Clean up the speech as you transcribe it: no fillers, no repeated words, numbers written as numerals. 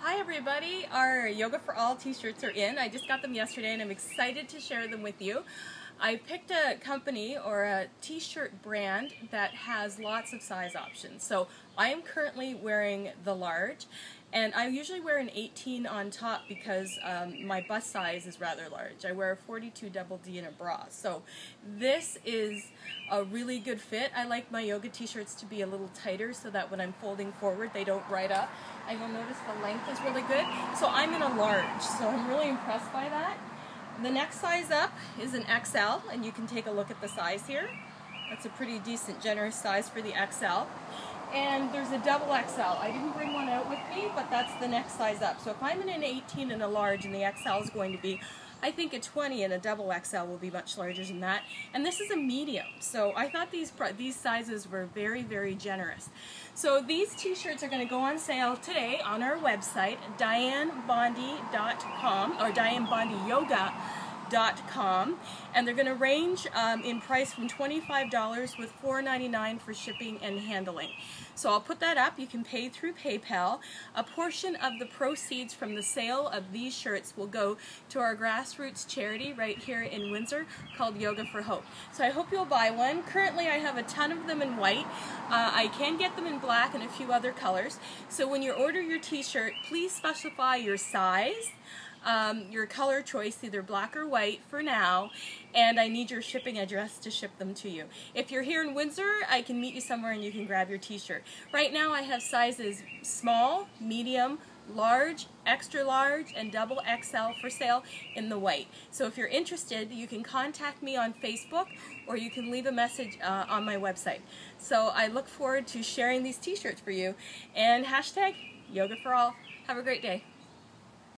Hi everybody, our Yoga for All t-shirts are in. I just got them yesterday and I'm excited to share them with you. I picked a company or a t-shirt brand that has lots of size options. So I am currently wearing the large, and I usually wear an 18 on top because my bust size is rather large. I wear a 42 double D in a bra. So this is a really good fit. I like my yoga t-shirts to be a little tighter so that when I'm folding forward they don't ride up. And you'll notice the length is really good. So I'm in a large, so I'm really impressed by that. The next size up is an XL, and you can take a look at the size here. That's a pretty decent, generous size for the XL. And there's a double XL. I didn't bring one out with me, but that's the next size up. So if I'm in an 18 and a large, and the XL is going to be, I think a 20, and a double XL will be much larger than that. And this is a medium, so I thought these sizes were very, very generous. So these t-shirts are going to go on sale today on our website, DianeBondi.com, or DianeBondiYoga.com, and they're going to range in price from $25 with $4.99 for shipping and handling. So I'll put that up. You can pay through PayPal. A portion of the proceeds from the sale of these shirts will go to our grassroots charity right here in Windsor called Yoga for Hope. So I hope you'll buy one. Currently I have a ton of them in white. I can get them in black and a few other colors. So when you order your t-shirt, please specify your size, your color choice, either black or white for now, and I need your shipping address to ship them to you. If you're here in Windsor, I can meet you somewhere and you can grab your t-shirt. Right now I have sizes small, medium, large, extra large, and double XL for sale in the white. So if you're interested, you can contact me on Facebook or you can leave a message on my website. So I look forward to sharing these t-shirts for you, and hashtag Yoga for All. Have a great day.